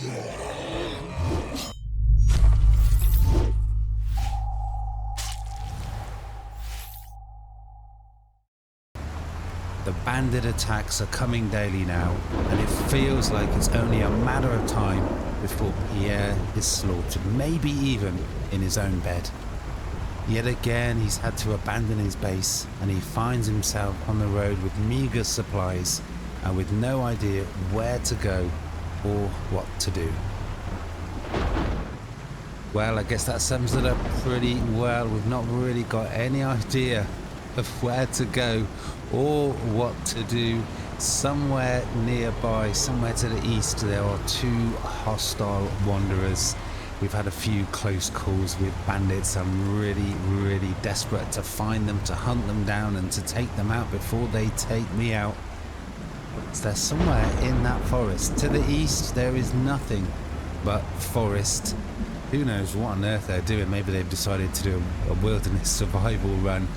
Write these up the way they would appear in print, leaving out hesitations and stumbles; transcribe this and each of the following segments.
The bandit attacks are coming daily now, and it feels like it's only a matter of time before Pierre is slaughtered, maybe even in his own bed. Yet again, he's had to abandon his base, and he finds himself on the road with meager supplies and with no idea where to go or what to do. Well, I guess that sums it up pretty well. We've not really got any idea of where to go or what to do. Somewhere nearby, somewhere to the east, there are two hostile wanderers. We've had a few close calls with bandits. I'm really desperate to find them, to hunt them down and to take them out before they take me out. So they're somewhere in that forest. To the east there is nothing but forest. Who knows what on earth they're doing? Maybe they've decided to do a wilderness survival run.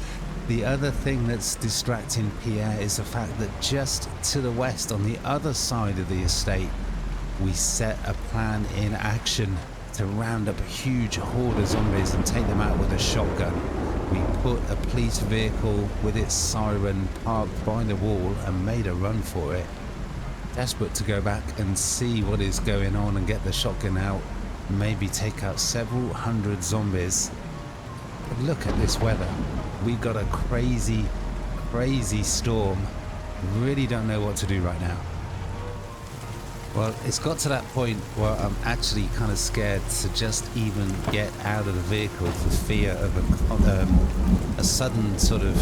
The other thing that's distracting Pierre is the fact that just to the west, on the other side of the estate, we set a plan in action to round up a huge horde of zombies and take them out with a shotgun. We put a police vehicle with its siren parked by the wall and made a run for it. Desperate to go back and see what is going on and get the shotgun out, maybe take out several hundred zombies. But look at this weather. We've got a crazy storm. Really don't know what to do right now. Well, it's got to that point where I'm actually kind of scared to just even get out of the vehicle for fear of a sudden sort of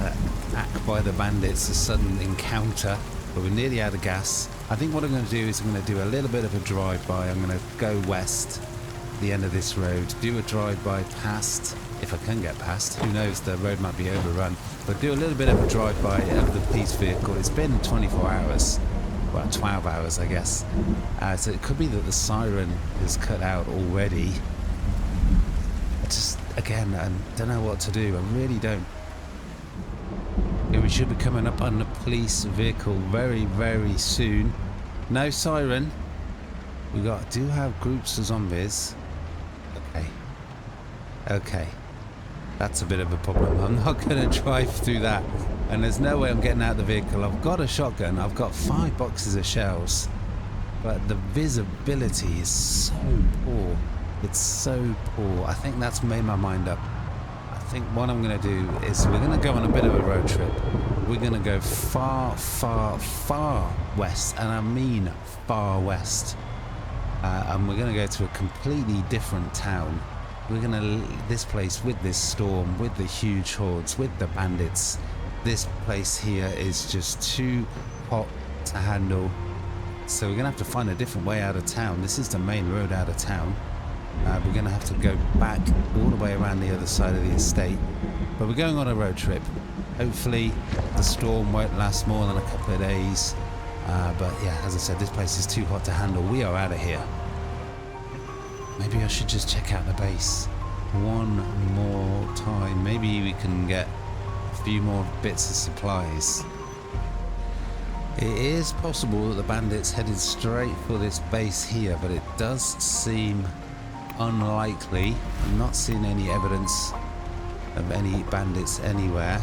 attack by the bandits, a sudden encounter. But we're nearly out of gas. I think what I'm going to do is I'm going to do a little bit of a drive-by. I'm going to go west, the end of this road, do a drive-by past, if I can get past, who knows, the road might be overrun, but do a little bit of a drive-by of the police vehicle. It's been 24 hours, well 12 hours I guess, so it could be that the siren is cut out already. Again, I don't know what to do, I really don't. We should be coming up on the police vehicle very soon. No siren. We do have groups of zombies. Okay. That's a bit of a problem. I'm not going to drive through that. And there's no way I'm getting out of the vehicle. I've got a shotgun. I've got 5 boxes of shells. But the visibility is so poor. It's so poor. I think that's made my mind up. I think what I'm going to do is we're going to go on a bit of a road trip. We're going to go far west. And I mean far west. And we're going to go to a completely different town. We're going to this place with this storm, with the huge hordes, with the bandits. This place here is just too hot to handle. So we're going to have to find a different way out of town. This is the main road out of town. We're going to have to go back all the way around the other side of the estate. But we're going on a road trip. Hopefully the storm won't last more than a couple of days. But yeah, as I said, this place is too hot to handle. We are out of here. Maybe I should just check out the base one more time. Maybe we can get a few more bits of supplies. It is possible that the bandits headed straight for this base here, but it does seem unlikely. I'm not seeing any evidence of any bandits anywhere,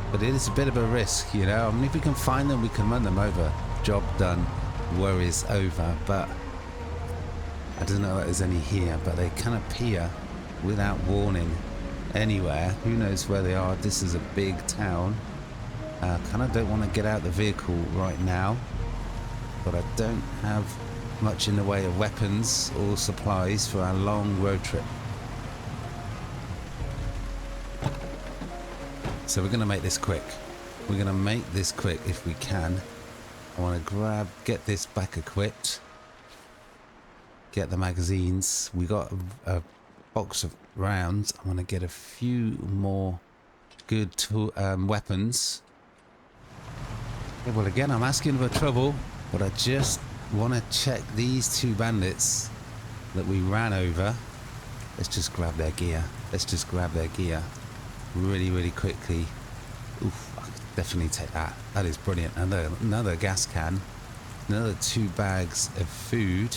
but it is a bit of a risk, you know. I mean, if we can find them, we can run them over. Job done, worries over. But I don't know if there's any here, but they can appear without warning anywhere. Who knows where they are? This is a big town. Kind of don't want to get out the vehicle right now, but I don't have much in the way of weapons or supplies for our long road trip. So we're going to make this quick. We're going to make this quick if we can. I want to get this back equipped. Get the magazines. We got a box of rounds. I want to get a few more good weapons. Okay, well, again, I'm asking for trouble, but I just want to check these 2 bandits that we ran over. Let's just grab their gear. Really quickly. Oof, I could definitely take that. That is brilliant. Another gas can. Another 2 bags of food.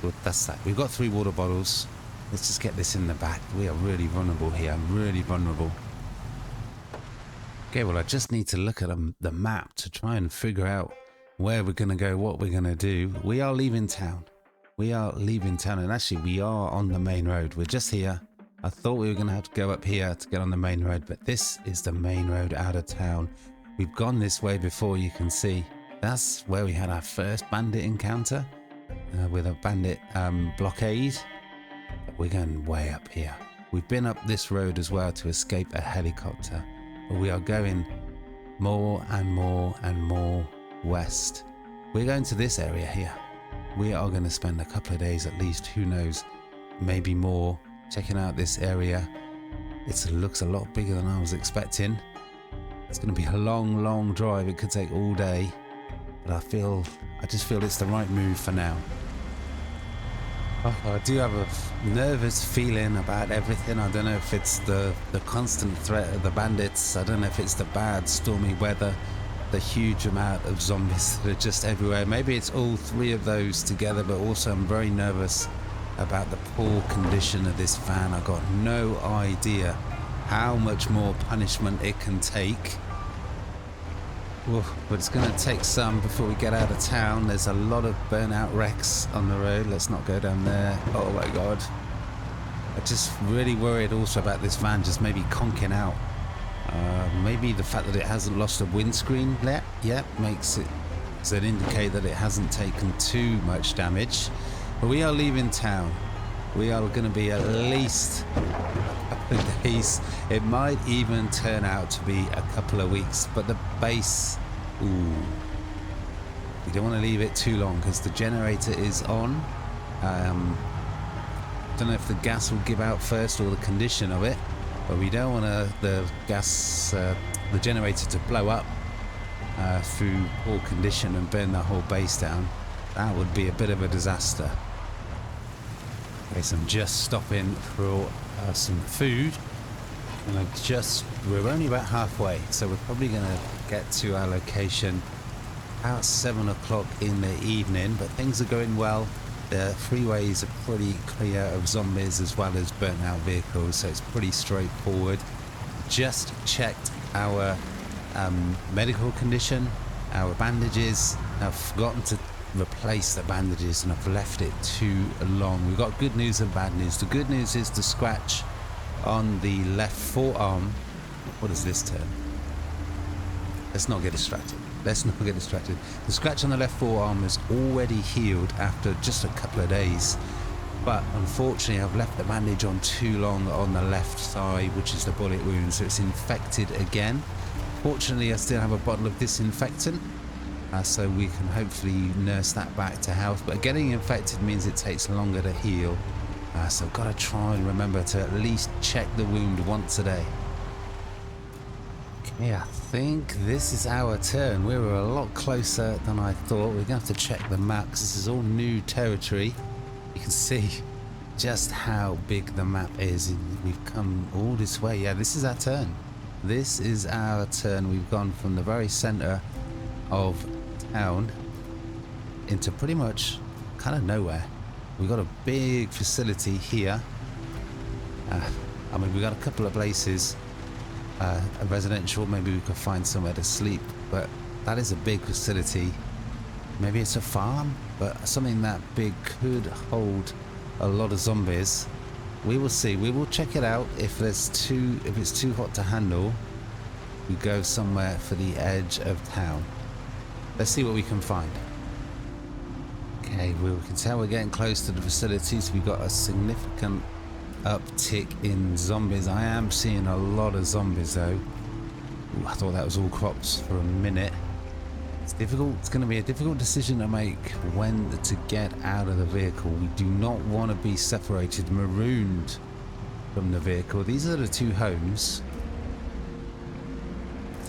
Well, that's that. We've got 3 water bottles. Let's just get this in the back. We are really vulnerable here. I'm really vulnerable. Okay, well, I just need to look at the map to try and figure out where we're going to go, what we're going to do. We are leaving town. We are leaving town, and actually we are on the main road. We're just here. I thought we were going to have to go up here to get on the main road, but this is the main road out of town. We've gone this way before, you can see. That's where we had our first bandit encounter with a bandit blockade. But we're going way up here. We've been up this road as well to escape a helicopter. But we are going more and more and more west. We're going to this area here. We are going to spend a couple of days at least, who knows, maybe more, checking out this area. It looks a lot bigger than I was expecting. It's going to be a long drive. It could take all day, but I just feel it's the right move for now. Oh, I do have a nervous feeling about everything. I don't know if it's the constant threat of the bandits. I don't know if it's the bad stormy weather, the huge amount of zombies that are just everywhere. Maybe it's all 3 of those together, but also I'm very nervous about the poor condition of this van. I got no idea how much more punishment it can take. Oof, but it's going to take some before we get out of town. There's a lot of burnout wrecks on the road. Let's not go down there. Oh my god. I'm just really worried also about this van just maybe conking out. Maybe the fact that it hasn't lost a windscreen yet makes it indicate that it hasn't taken too much damage. But we are leaving town. We are going to be at least a couple of days. It might even turn out to be a couple of weeks. But the base, ooh, we don't want to leave it too long because the generator is on. Don't know if the gas will give out first or the condition of it, but we don't want the generator to blow up through poor condition and burn the whole base down. That would be a bit of a disaster. Okay, so I'm just stopping for some food, and we're only about halfway, so we're probably going to get to our location about 7 o'clock in the evening, but things are going well. The freeways are pretty clear of zombies as well as burnt out vehicles, so it's pretty straightforward. Just checked our medical condition, our bandages. I've forgotten to replace the bandages and I've left it too long. We've got good news and bad news. The good news is the scratch on the left forearm. What is this term? Let's not get distracted. Let's not get distracted. The scratch on the left forearm is already healed after just a couple of days, but unfortunately I've left the bandage on too long on the left side, which is the bullet wound, so it's infected again. Fortunately I still have a bottle of disinfectant, so we can hopefully nurse that back to health, but getting infected means it takes longer to heal, so I've got to try and remember to at least check the wound once a day. Okay, I think this is our turn. We were a lot closer than I thought. We're going to have to check the map because this is all new territory. You can see just how big the map is. We've come all this way. Yeah, this is our turn. This is our turn. We've gone from the very center of town into pretty much kind of nowhere. We've got a big facility here. I mean, we've got a couple of places, a residential, maybe we could find somewhere to sleep, but that is a big facility. Maybe it's a farm, but something that big could hold a lot of zombies. We will see. We will check it out. If it's too hot to handle, we go somewhere for the edge of town. Let's see what we can find. Okay, we can tell we're getting close to the facilities. We've got a significant uptick in zombies. I am seeing a lot of zombies though. Ooh, I thought that was all crops for a minute. It's difficult. It's going to be a difficult decision to make when to get out of the vehicle. We do not want to be separated, marooned from the vehicle. These are the 2 homes.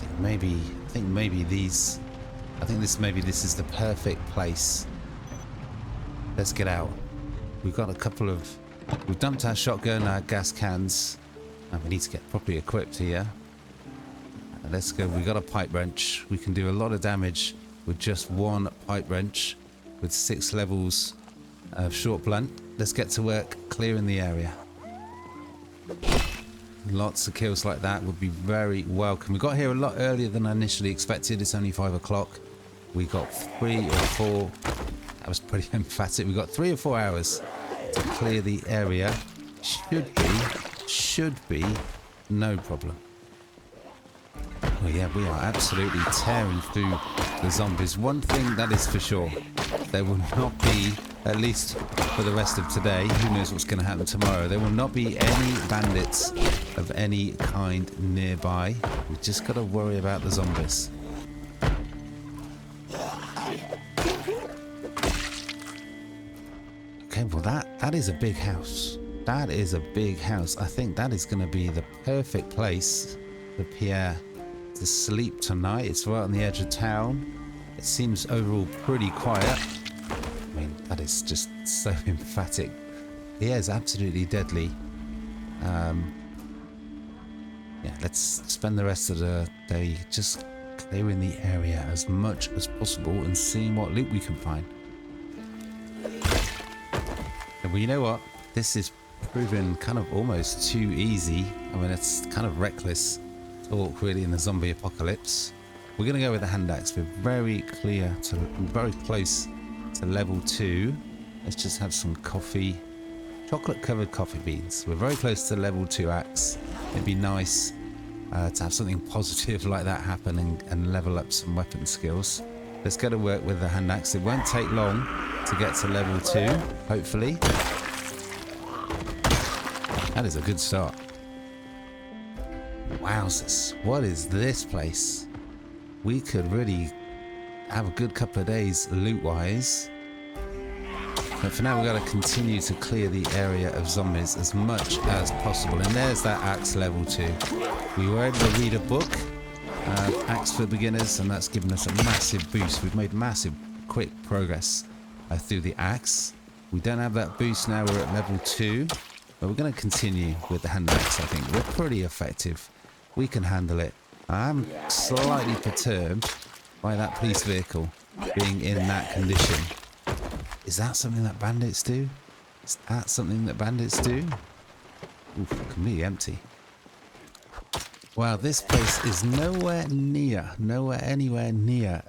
I think maybe this is the perfect place. Let's get out. We've got a couple of... We've dumped our shotgun, our gas cans, and we need to get properly equipped here. let's go. We got a pipe wrench. We can do a lot of damage with just one pipe wrench with 6 levels of short blunt. Let's get to work clearing the area. Lots of kills like that would be very welcome. We got here a lot earlier than I initially expected. It's only 5 o'clock. We got 3 or 4. That was pretty emphatic. We got 3 or 4 hours to clear the area. Should be no problem. Oh yeah, we are absolutely tearing through the zombies. One thing that is for sure, there will not be, at least for the rest of today, who knows what's going to happen tomorrow, there will not be any bandits of any kind nearby. We've just got to worry about the zombies. Okay, well that is a big house. That is a big house. I think that is going to be the perfect place for Pierre to sleep tonight. It's right on the edge of town. It seems overall pretty quiet. I mean, that is just so emphatic. Pierre's absolutely deadly. Yeah, let's spend the rest of the day just clearing the area as much as possible and seeing what loot we can find. And well, you know what? This is proving kind of almost too easy. I mean, it's kind of reckless talk really in the zombie apocalypse. We're going to go with the hand axe. We're very close to level 2. Let's just have some coffee. Chocolate covered coffee beans. We're very close to level 2 axe. It'd be nice to have something positive like that happen and level up some weapon skills. Let's go to work with the hand axe. It won't take long to get to level 2, hopefully. That is a good start. Wowzers, what is this place? We could really have a good couple of days loot-wise. But for now, we've got to continue to clear the area of zombies as much as possible. And there's that axe level 2. We were able to read a book, Axe for Beginners, and that's given us a massive boost. We've made massive, quick progress through the axe. We don't have that boost now, we're at level 2. But we're going to continue with the hand axe, I think. We're pretty effective. We can handle it. I'm slightly perturbed by that police vehicle being in that condition. Is that something that bandits do? Is that something that bandits do? Oof, completely empty. Wow, this place is anywhere near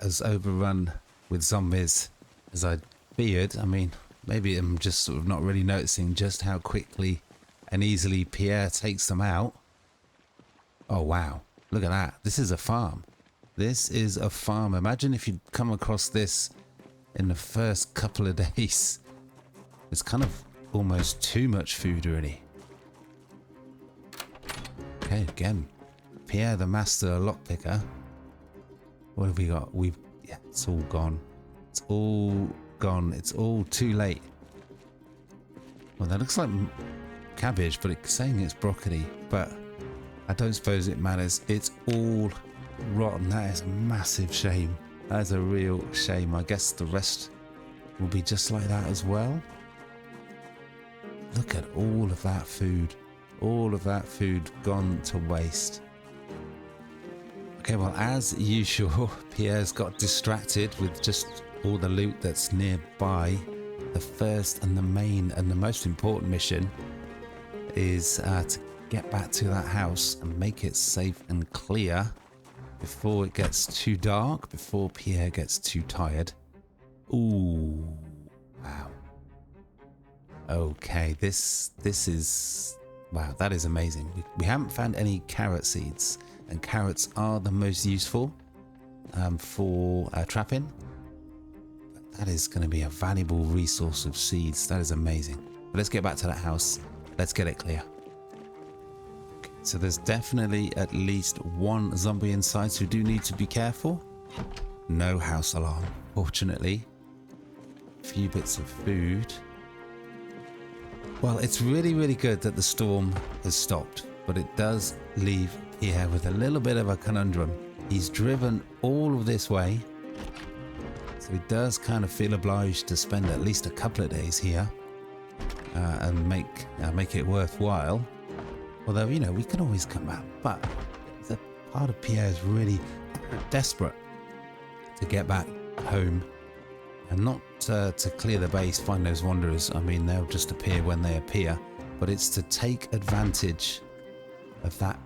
as overrun with zombies as I feared. I mean, maybe I'm just sort of not really noticing just how quickly and easily Pierre takes them out. Oh wow, look at that. This is a farm. This is a farm. Imagine if you'd come across this in the first couple of days. It's kind of almost too much food really. Okay, again, Pierre the master lockpicker. What have we got? Yeah, it's all gone. It's all gone. It's all too late. Well, that looks like cabbage, but it's saying it's broccoli, but I don't suppose it matters. It's all rotten. That is a massive shame. That is a real shame. I guess the rest will be just like that as well. Look at all of that food. All of that food gone to waste. Okay, well, as usual, Pierre's got distracted with just all the loot that's nearby. The first and the main and the most important mission is to get back to that house and make it safe and clear before it gets too dark, before Pierre gets too tired. Ooh, wow. Okay, this is, wow, that is amazing. We haven't found any carrot seeds, and carrots are the most useful for trapping. That is going to be a valuable resource of seeds. That is amazing. But let's get back to that house. Let's get it clear. Okay, so there's definitely at least one zombie inside, so we do need to be careful. No house alarm, fortunately. A few bits of food. Well, it's really, really good that the storm has stopped, but it does leave Pierre with a little bit of a conundrum. He's driven all of this way, so he does kind of feel obliged to spend at least a couple of days here and make it worthwhile. Although, you know, we can always come back. But the part of Pierre is really desperate to get back home and not to clear the base, find those wanderers. I mean, they'll just appear when they appear, but it's to take advantage of that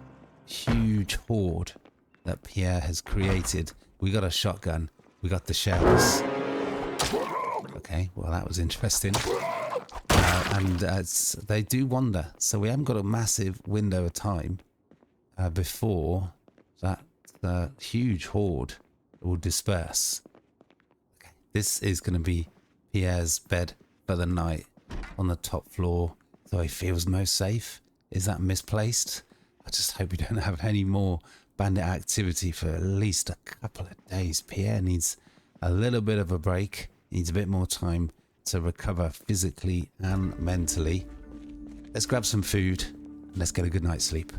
huge horde that Pierre has created. We got a shotgun, we got the shells. Okay, well that was interesting. And they do wander, so we haven't got a massive window of time before that huge horde will disperse. Okay, this is going to be Pierre's bed for the night on the top floor, so he feels most safe. Is that misplaced? I just hope we don't have any more bandit activity for at least a couple of days. Pierre needs a little bit of a break, needs a bit more time to recover physically and mentally. Let's grab some food and let's get a good night's sleep.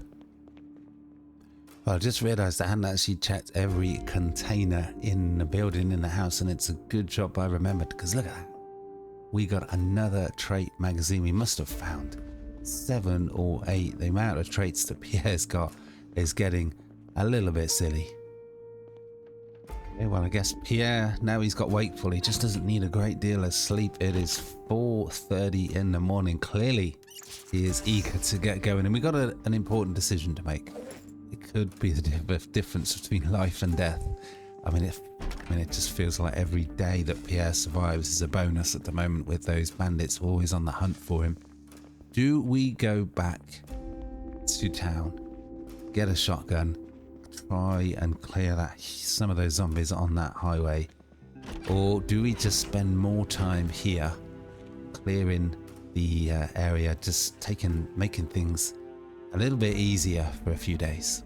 Well, I just realized I hadn't actually checked every container in the building, in the house, and it's a good job I remembered, because look at that. We got another trait magazine. We must have found 7 or 8. The amount of traits that Pierre's got is getting a little bit silly. Okay, well, I guess Pierre, now he's got wakeful, he just doesn't need a great deal of sleep. It is 4:30 in the morning. Clearly, he is eager to get going, and we got an important decision to make. It could be the difference between life and death. I mean, it just feels like every day that Pierre survives is a bonus at the moment, with those bandits always on the hunt for him. Do we go back to town, get a shotgun, try and clear some of those zombies on that highway, or do we just spend more time here clearing the area, just making things a little bit easier for a few days?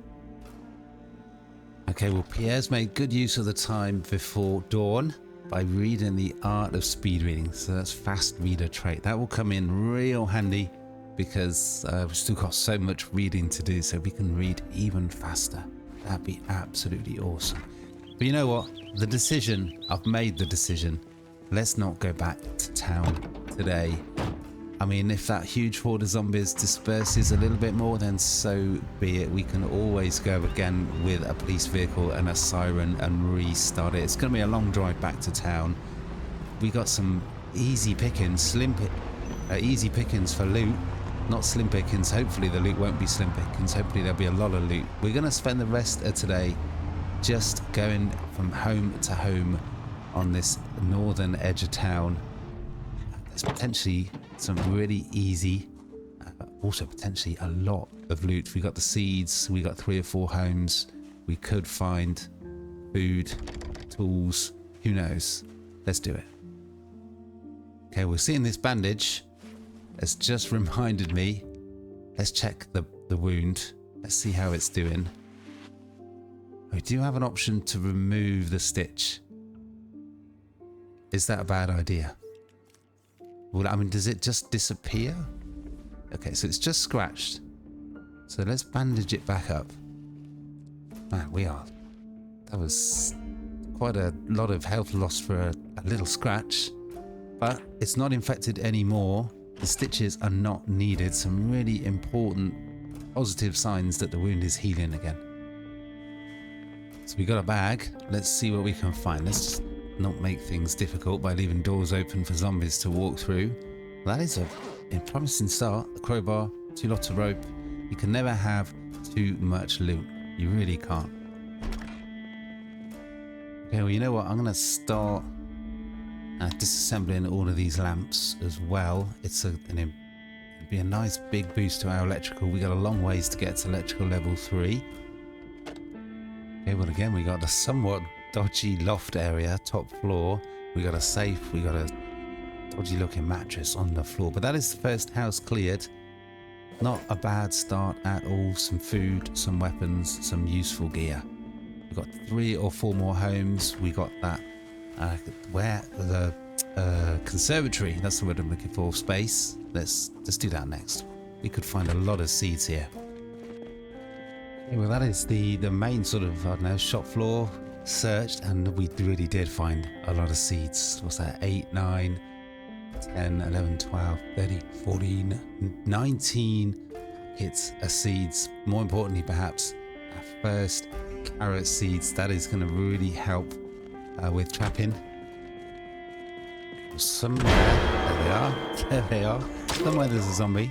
Okay, well, Pierre's made good use of the time before dawn by reading the art of speed reading. So that's fast reader trait. That will come in real handy, because we've still got so much reading to do, so we can read even faster. That'd be absolutely awesome. But you know what? I've made the decision. Let's not go back to town today. I mean, if that huge horde of zombies disperses a little bit more, then so be it. We can always go again with a police vehicle and a siren and restart it. It's going to be a long drive back to town. We got some easy pickings, easy pickings for loot. Not slim pickings. Hopefully the loot won't be slim pickings. Hopefully there'll be a lot of loot. We're going to spend the rest of today just going from home to home on this northern edge of town. There's potentially some really easy, also potentially a lot of loot. We got the seeds, we got 3 or 4 homes. We could find food, tools, who knows. Let's do it. Okay, we're seeing this bandage. It's just reminded me. Let's check the wound. Let's see how it's doing. We do have an option to remove the stitch. Is that a bad idea? Well, I mean, does it just disappear? Okay, so it's just scratched. So let's bandage it back up. Man, that was quite a lot of health loss for a little scratch. But it's not infected anymore. The stitches are not needed. Some really important positive signs that the wound is healing again. So we got a bag. Let's see what we can find. Let's just not make things difficult by leaving doors open for zombies to walk through. That is a promising start. A crowbar, 2 lots of rope. You can never have too much loot. You really can't. Okay, well, you know what? I'm going to start disassembling all of these lamps as well. It'd be a nice big boost to our electrical. We got a long ways to get to electrical level 3. Okay, well, again, we got the somewhat dodgy loft area, top floor. We got a safe, we got a dodgy looking mattress on the floor, but that is the first house cleared. Not a bad start at all. Some food, some weapons, some useful gear. We've got 3 or 4 more homes. We got that conservatory, that's the word I'm looking for, space. Let's do that next. We could find a lot of seeds here. Okay, well, that is the main sort of, I don't know, shop floor searched, and we really did find a lot of seeds. What's that? 8, 9, 10, 11, 12, 13, 14, 19 hits of seeds. More importantly, perhaps, our first carrot seeds. That is going to really help with trapping. Somewhere, there they are. There they are. Somewhere there's a zombie.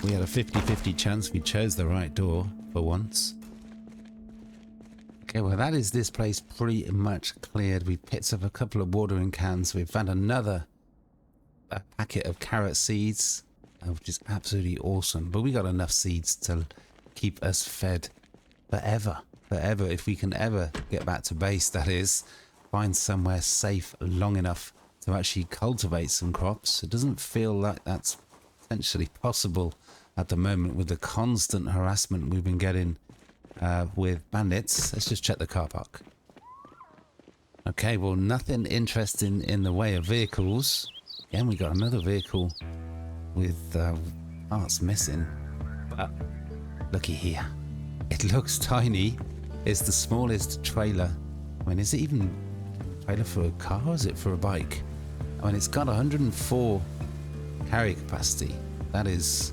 We had a 50-50 chance. We chose the right door for once. Okay, well that is this place pretty much cleared. We picked up a couple of watering cans. We've found another packet of carrot seeds, which is absolutely awesome. But we got enough seeds to keep us fed forever. Forever, if we can ever get back to base, that is. Find somewhere safe long enough to actually cultivate some crops. It doesn't feel like that's potentially possible at the moment with the constant harassment we've been getting with bandits. Let's just check the car park. Okay, well, nothing interesting in the way of vehicles. Again, we got another vehicle with parts missing. But looky here. It looks tiny. It's the smallest trailer. I mean, is it even a trailer for a car or is it for a bike? I mean, it's got 104 carry capacity. That is,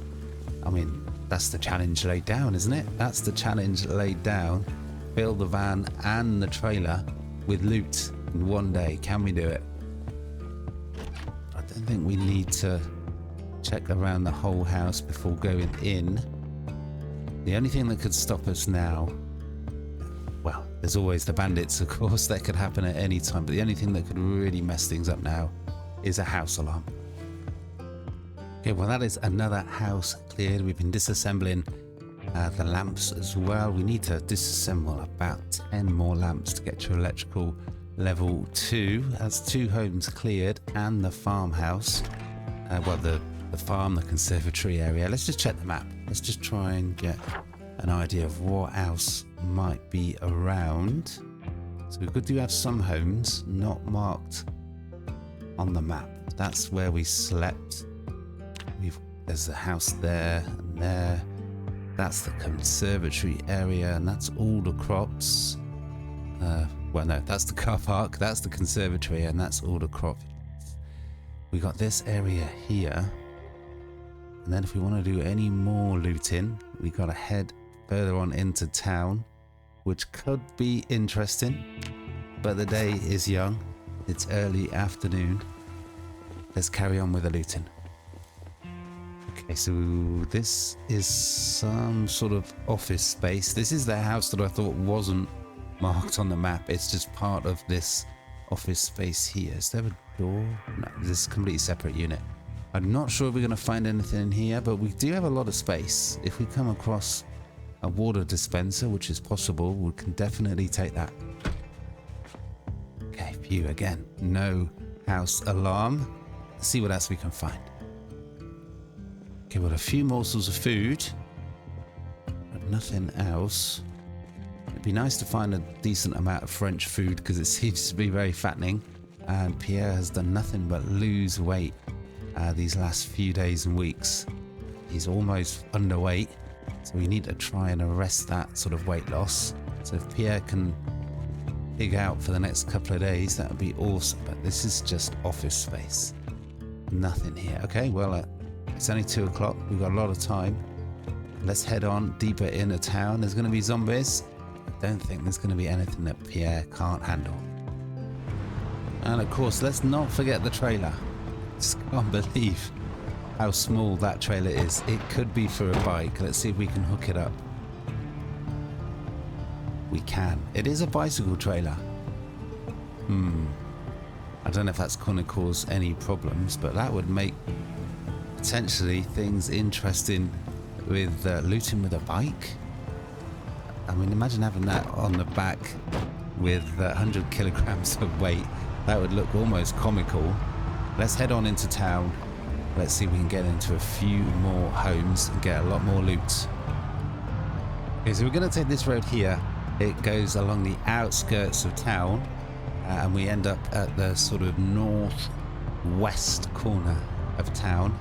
I mean, that's the challenge laid down, isn't it? That's the challenge laid down. Fill the van and the trailer with loot in one day. Can we do it? I don't think we need to check around the whole house before going in. The only thing that could stop us now, well, there's always the bandits, of course. That could happen at any time. But the only thing that could really mess things up now is a house alarm. Okay, well, that is another house cleared. We've been disassembling the lamps as well. We need to disassemble about 10 more lamps to get to electrical level 2. That's 2 homes cleared and the farmhouse. Well, the farm, the conservatory area. Let's just check the map. Let's just try and get an idea of what else might be around. So we do have some homes not marked on the map. That's where we slept. There's a house there and there. That's the conservatory area, and that's all the crops. Well, no, that's the car park. That's the conservatory, and that's all the crops. We got this area here, and then if we want to do any more looting, we got to head further on into town, which could be interesting. But the day is young. It's early afternoon. Let's carry on with the looting. Okay, so this is some sort of office space. This is the house that I thought wasn't marked on the map. It's just part of this office space here. Is there a door? No, this is a completely separate unit. I'm not sure if we're going to find anything in here, but we do have a lot of space. If we come across a water dispenser, which is possible, we can definitely take that. Okay, phew, again, no house alarm. Let's see what else we can find. Okay, well, a few morsels of food, but nothing else. It'd be nice to find a decent amount of French food because it seems to be very fattening. And Pierre has done nothing but lose weight these last few days and weeks. He's almost underweight, so we need to try and arrest that sort of weight loss. So if Pierre can pig out for the next couple of days, that would be awesome. But this is just office space. Nothing here. Okay, well, it's only 2 o'clock. We've got a lot of time. Let's head on deeper into town. There's going to be zombies. I don't think there's going to be anything that Pierre can't handle. And of course, let's not forget the trailer. Just can't believe how small that trailer is. It could be for a bike. Let's see if we can hook it up. We can. It is a bicycle trailer. I don't know if that's going to cause any problems, but that would make potentially things interesting with looting with a bike. I mean, imagine having that on the back with 100 kilograms of weight. That would look almost comical. Let's head on into town. Let's see if we can get into a few more homes and get a lot more loot. Okay, so we're going to take this road here. It goes along the outskirts of town, and we end up at the sort of northwest corner of town.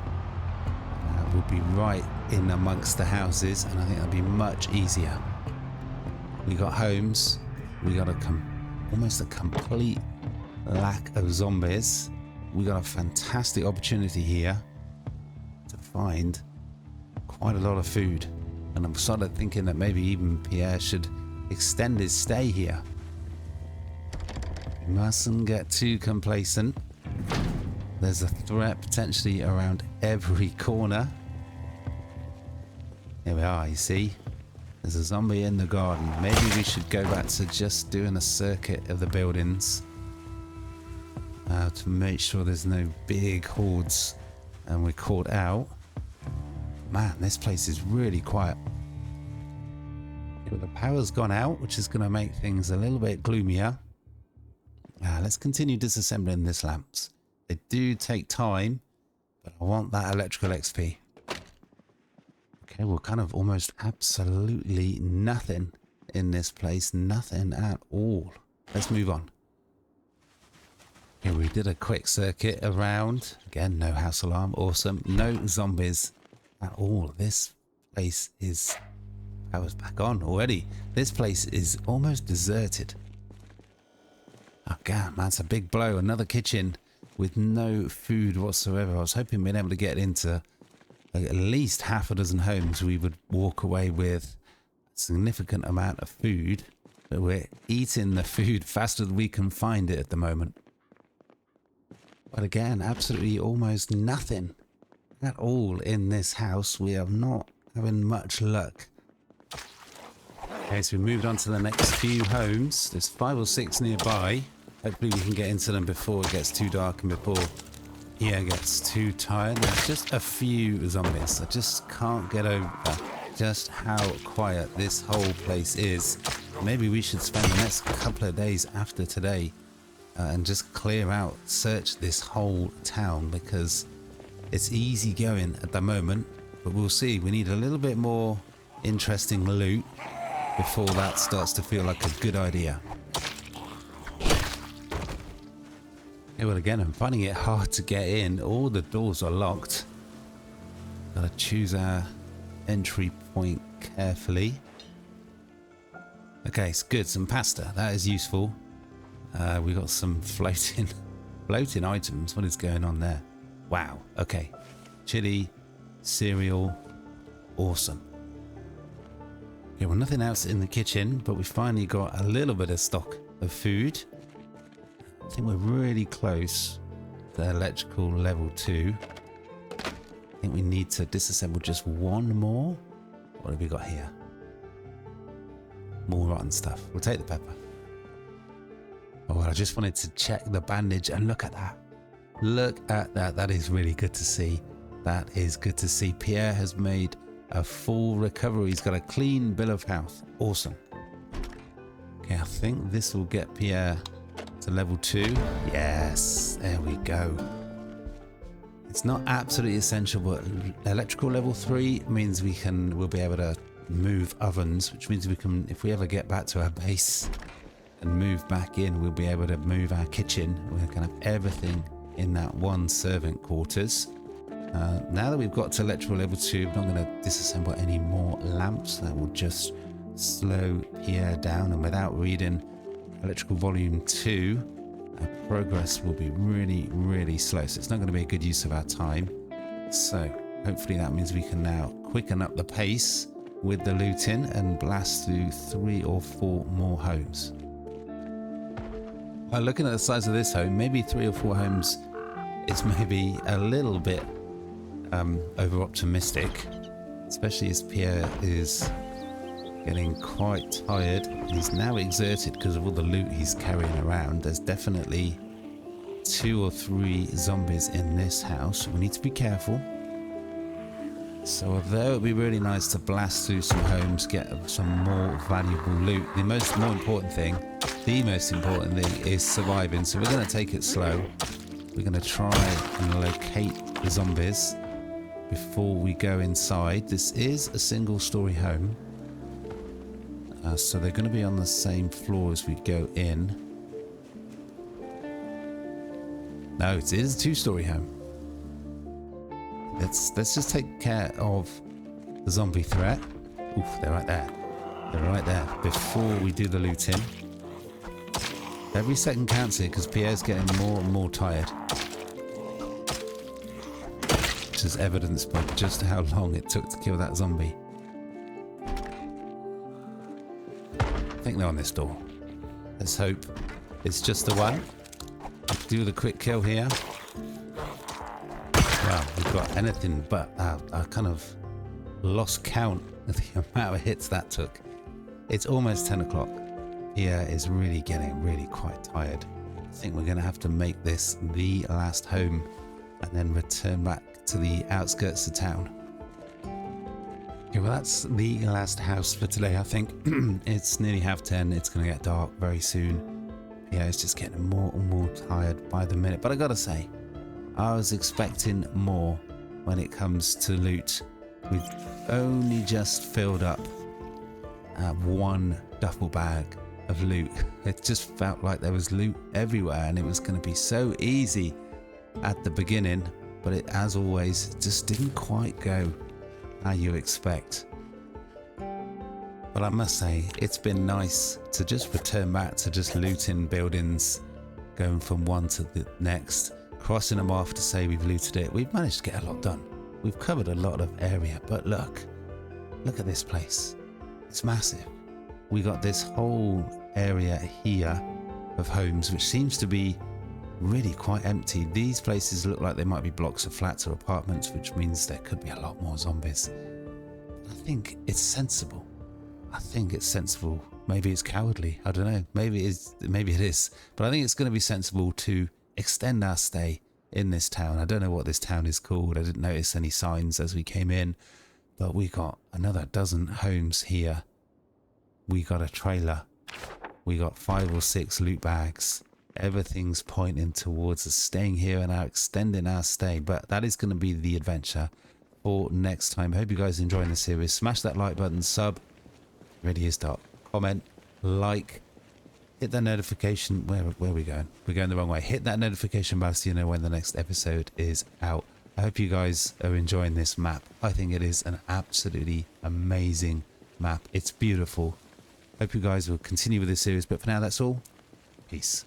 We'll be right in amongst the houses, and I think that'll be much easier. We got homes. We got almost a complete lack of zombies. We got a fantastic opportunity here to find quite a lot of food. And I'm sort of thinking that maybe even Pierre should extend his stay here. We mustn't get too complacent. There's a threat potentially around every corner. Here we are, you see. There's a zombie in the garden. Maybe we should go back to just doing a circuit of the buildings to make sure there's no big hordes and we're caught out. Man, this place is really quiet. The power's gone out, which is going to make things a little bit gloomier. Let's continue disassembling these lamps. They do take time, but I want that electrical XP. Okay, well, kind of almost absolutely nothing in this place. Nothing at all. Let's move on. Okay, we did a quick circuit around. Again, no house alarm. Awesome. No zombies at all. This place is... Power's back on already. This place is almost deserted. Oh, God, man, that's a big blow. Another kitchen with no food whatsoever. I was hoping being able to get into at least half a dozen homes. We would walk away with a significant amount of food. But we're eating the food faster than we can find it at the moment. But again, absolutely almost nothing at all in this house. We are not having much luck. Okay, so we moved on to the next few homes. There's 5 or 6 nearby. Hopefully we can get into them before it gets too dark and before Pierre gets too tired. There's just a few zombies. I just can't get over just how quiet this whole place is. Maybe we should spend the next couple of days after today and just clear out, search this whole town, because it's easy going at the moment, but we'll see. We need a little bit more interesting loot before that starts to feel like a good idea. Yeah, well, again, I'm finding it hard to get in. All the doors are locked. Gotta choose our entry point carefully. Okay, it's good. Some pasta. That is useful. We got some floating items. What is going on there? Wow. Okay. Chili, cereal. Awesome. Okay, well, nothing else in the kitchen, but we finally got a little bit of stock of food. I think we're really close to electrical level 2. I think we need to disassemble just one more. What have we got here? More rotten stuff. We'll take the pepper. Oh, well, I just wanted to check the bandage and look at that. Look at that. That is really good to see. That is good to see. Pierre has made a full recovery. He's got a clean bill of health. Awesome. Okay, I think this will get Pierre to level 2. Yes, there we go. It's not absolutely essential, but electrical level 3 means we'll be able to move ovens, which means we can, if we ever get back to our base and move back in, we'll be able to move our kitchen. We're going to have everything in that one servant quarters. Now that we've got to electrical level 2, we're not going to disassemble any more lamps. That will just slow Pierre down, and without reading electrical volume 2, our progress will be really, really slow. So it's not going to be a good use of our time. So hopefully that means we can now quicken up the pace with the looting and blast through 3 or 4 more homes. Looking at the size of this home, maybe 3 or 4 homes is maybe a little bit over optimistic, especially as Pierre is getting quite tired. He's now exerted because of all the loot he's carrying around. There's definitely 2 or 3 zombies in this house. We need to be careful. So although it would be really nice to blast through some homes, get some more valuable loot, the most important thing is surviving. So we're going to take it slow. We're going to try and locate the zombies before we go inside. This is a single story home. So they're going to be on the same floor as we go in. No, it is a 2-story home. Let's just take care of the zombie threat. Oof, they're right there. They're right there. Before we do the looting. Every second counts here because Pierre's getting more and more tired. Which is evidenced by just how long it took to kill that zombie. think they're on this door. Let's hope it's just the one. Do the quick kill here. Wow, we've got anything but I kind of lost count of the amount of hits that took. It's almost 10 o'clock. Here is really getting really quite tired. I think we're going to have to make this the last home and then return back to the outskirts of town. Okay, well that's the last house for today, I think. It's nearly 10:30. It's going to get dark very soon. Yeah, it's just getting more and more tired by the minute. But I gotta say, I was expecting more when it comes to loot. We've only just filled up one duffel bag of loot. It just felt like there was loot everywhere and it was going to be so easy at the beginning, but it, as always, just didn't quite go how you expect. But I must say, it's been nice to just return back to just looting buildings, going from one to the next, crossing them off to say we've looted it. We've managed to get a lot done. We've covered a lot of area, but look at this place. It's massive. We got this whole area here of homes, which seems to be really quite empty. These places look like they might be blocks of flats or apartments, which means there could be a lot more zombies. I think it's sensible. Maybe it's cowardly. I don't know. Maybe it is. But I think it's going to be sensible to extend our stay in this town. I don't know what this town is called. I didn't notice any signs as we came in. But we got another dozen homes here. We got a trailer. We got 5 or 6 loot bags. Everything's pointing towards us staying here and now extending our stay. But that is going to be the adventure for next time. Hope you guys are enjoying the series. Smash that like button, sub. Ready is start. Comment, like, hit that notification. Where are we going? We're going the wrong way. Hit that notification bell so you know when the next episode is out. I hope you guys are enjoying this map. I think it is an absolutely amazing map. It's beautiful. Hope you guys will continue with this series. But for now, that's all. Peace.